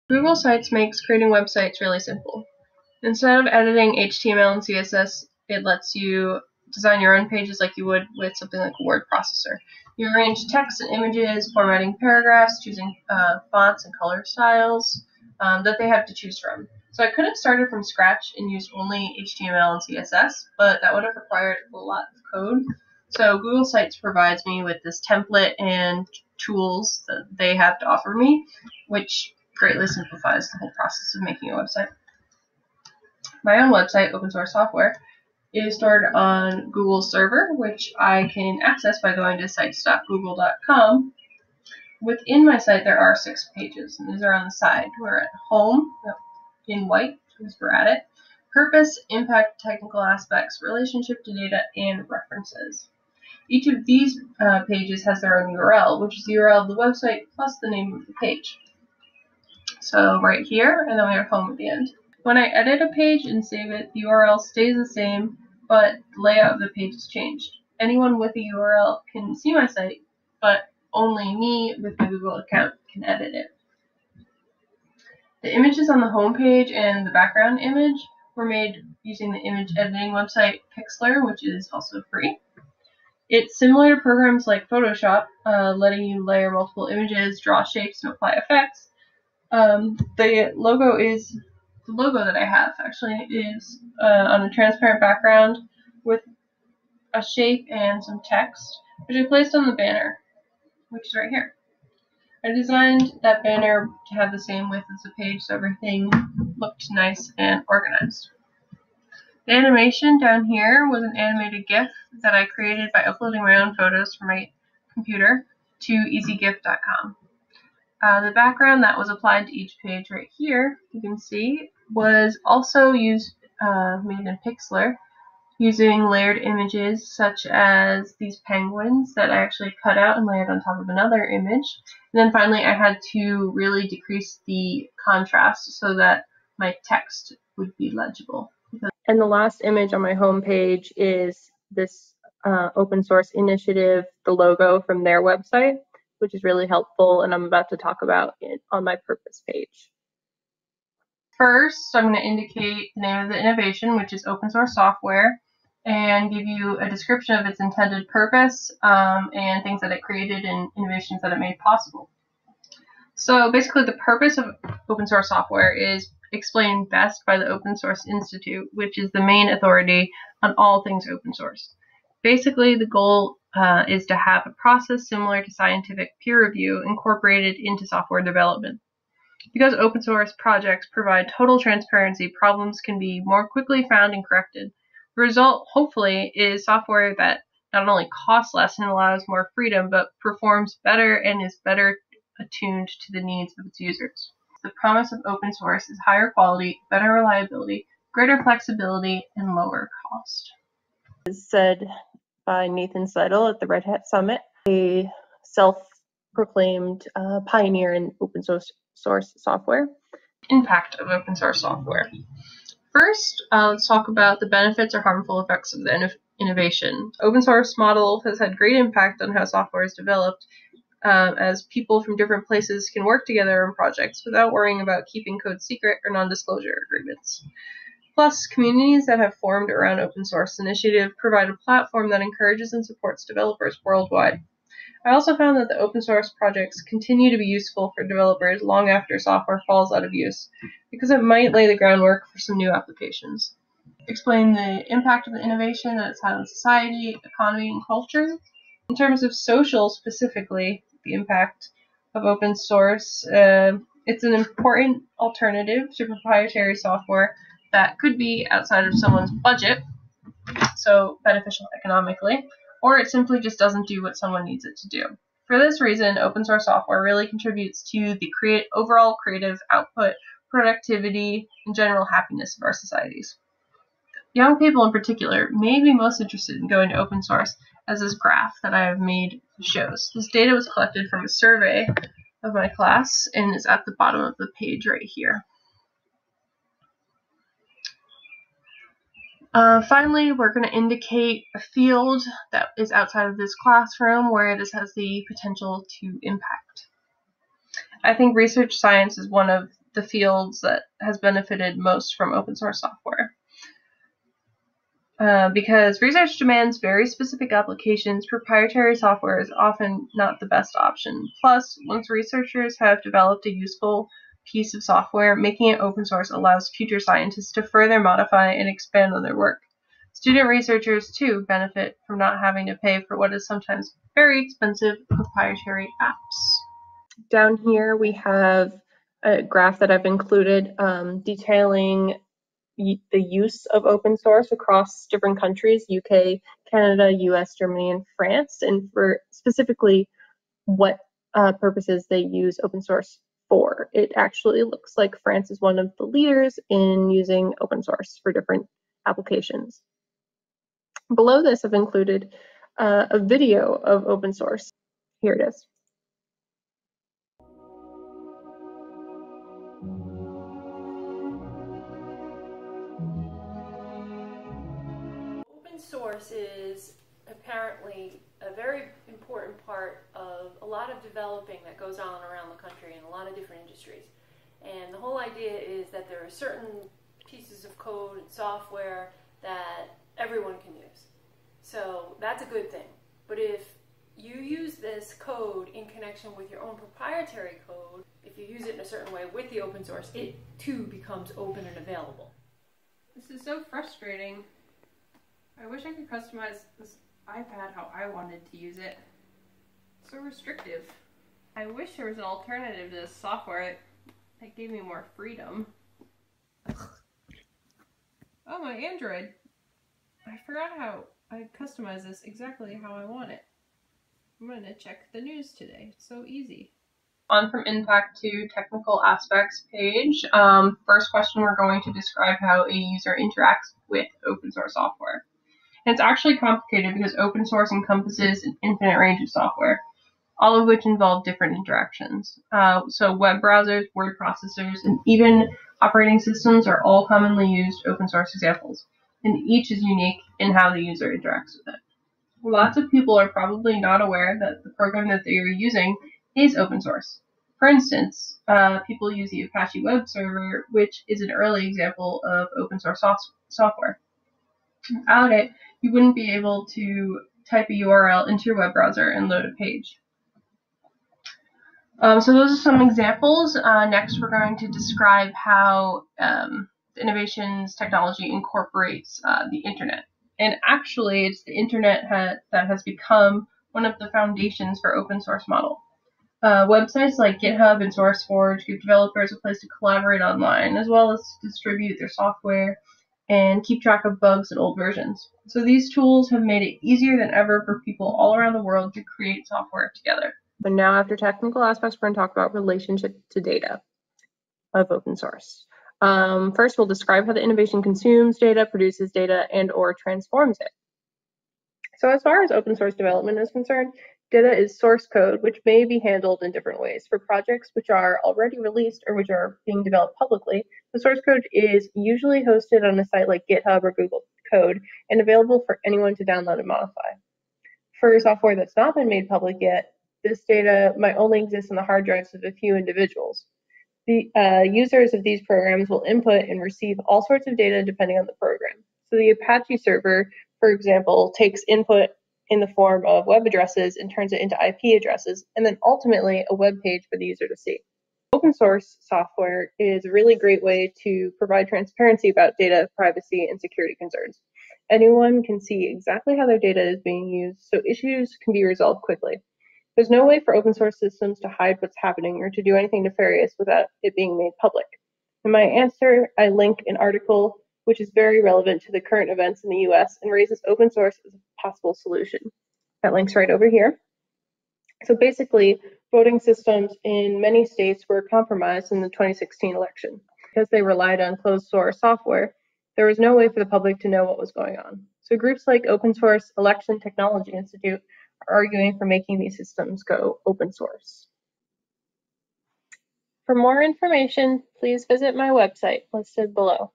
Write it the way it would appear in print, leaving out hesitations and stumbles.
Google Sites makes creating websites really simple. Instead of editing HTML and CSS, it lets you design your own pages like you would with something like a word processor. You arrange text and images, formatting paragraphs, choosing fonts and color styles that they have to choose from. So I could have started from scratch and used only HTML and CSS, but that would have required a lot of code. So Google Sites provides me with this template and tools that they have to offer me, which greatly simplifies the whole process of making a website. My own website, Open Source Software, is stored on Google's server, which I can access by going to sites.google.com. Within my site, there are 6 pages, and these are on the side. We're at Home, in white, because we're at it, Purpose, Impact, Technical Aspects, Relationship to Data, and References. Each of these pages has their own URL, which is the URL of the website plus the name of the page. So right here, and then we have Home at the end. When I edit a page and save it, the URL stays the same, but the layout of the page is changed. Anyone with a URL can see my site, but only me with a Google account can edit it. The images on the home page and the background image were made using the image editing website Pixlr, which is also free. It's similar to programs like Photoshop, letting you layer multiple images, draw shapes, and apply effects. The logo that I have actually is on a transparent background with a shape and some text, which I placed on the banner, which is right here. I designed that banner to have the same width as the page so everything looked nice and organized. The animation down here was an animated GIF that I created by uploading my own photos from my computer to easygif.com. The background that was applied to each page right here, you can see, was also made in Pixlr using layered images such as these penguins that I actually cut out and layered on top of another image. And then finally I had to really decrease the contrast so that my text would be legible. And the last image on my home page is this open source initiative, the logo from their website, which is really helpful, and I'm about to talk about it on my purpose page. First, I'm going to indicate the name of the innovation, which is open source software, and give you a description of its intended purpose and things that it created and innovations that it made possible. So basically the purpose of open source software is explained best by the Open Source Institute, which is the main authority on all things open source. Basically, the goal is to have a process similar to scientific peer review incorporated into software development. Because open source projects provide total transparency, problems can be more quickly found and corrected. The result, hopefully, is software that not only costs less and allows more freedom, but performs better and is better attuned to the needs of its users. The promise of open source is higher quality, better reliability, greater flexibility, and lower cost. As said by Nathan Seidel at the Red Hat Summit, a self-proclaimed pioneer in open source software. Impact of open source software. First, let's talk about the benefits or harmful effects of the innovation. Open source model has had great impact on how software is developed, as people from different places can work together on projects without worrying about keeping code secret or non-disclosure agreements. Plus, communities that have formed around open source initiative provide a platform that encourages and supports developers worldwide. I also found that the open source projects continue to be useful for developers long after software falls out of use, because it might lay the groundwork for some new applications. Explain the impact of the innovation that it's had on society, economy, and culture. In terms of social specifically, the impact of open source, it's an important alternative to proprietary software that could be outside of someone's budget, so beneficial economically, or it simply just doesn't do what someone needs it to do. For this reason, open source software really contributes to the overall creative output, productivity, and general happiness of our societies. Young people in particular may be most interested in going to open source, as this graph that I have made shows. This data was collected from a survey of my class and is at the bottom of the page right here. Finally, we're going to indicate a field that is outside of this classroom where this has the potential to impact. I think research science is one of the fields that has benefited most from open source software. Because research demands very specific applications, proprietary software is often not the best option. Plus, once researchers have developed a useful piece of software, making it open source allows future scientists to further modify and expand on their work. Student researchers, too, benefit from not having to pay for what is sometimes very expensive proprietary apps. Down here we have a graph that I've included detailing the use of open source across different countries, UK, Canada, US, Germany, and France, and for specifically what purposes they use open source for. It actually looks like France is one of the leaders in using open source for different applications. Below this, I've included a video of open source. Here it is. Open source is apparently a very important part of a lot of developing that goes on around the country in a lot of different industries. And the whole idea is that there are certain pieces of code and software that everyone can use. So that's a good thing. But if you use this code in connection with your own proprietary code, if you use it in a certain way with the open source, it too becomes open and available. This is so frustrating. I wish I could customize this iPad how I wanted to use it. It's so restrictive. I wish there was an alternative to this software that gave me more freedom. Oh, my Android. I forgot how I customize this exactly how I want it. I'm going to check the news today. It's so easy. On from Impact to Technical Aspects page. First question, we're going to describe how a user interacts with open source software. And it's actually complicated because open source encompasses an infinite range of software, all of which involve different interactions. So web browsers, word processors, and even operating systems are all commonly used open source examples, and each is unique in how the user interacts with it. Lots of people are probably not aware that the program that they are using is open source. For instance, people use the Apache web server, which is an early example of open source software. Without it, you wouldn't be able to type a URL into your web browser and load a page. So those are some examples. Next, we're going to describe how innovations technology incorporates the internet. And actually, it's the internet that has become one of the foundations for open source model. Websites like GitHub and SourceForge give developers a place to collaborate online, as well as to distribute their software and keep track of bugs and old versions. So these tools have made it easier than ever for people all around the world to create software together. But now, after technical aspects, we're going to talk about relationship to data of open source. First, we'll describe how the innovation consumes data, produces data, and or transforms it. So as far as open source development is concerned, data is source code, which may be handled in different ways. For projects which are already released or which are being developed publicly, the source code is usually hosted on a site like GitHub or Google Code and available for anyone to download and modify. For software that's not been made public yet, this data might only exist on the hard drives of a few individuals. The users of these programs will input and receive all sorts of data depending on the program. So the Apache server, for example, takes input in the form of web addresses and turns it into IP addresses, and then ultimately a web page for the user to see. Open source software is a really great way to provide transparency about data privacy and security concerns. Anyone can see exactly how their data is being used, so issues can be resolved quickly. There's no way for open source systems to hide what's happening or to do anything nefarious without it being made public. In my answer, I link an article which is very relevant to the current events in the US and raises open source as a possible solution. That link's right over here. So basically, voting systems in many states were compromised in the 2016 election. Because they relied on closed source software, there was no way for the public to know what was going on. So groups like Open Source Election Technology Institute are arguing for making these systems go open source. For more information, please visit my website listed below.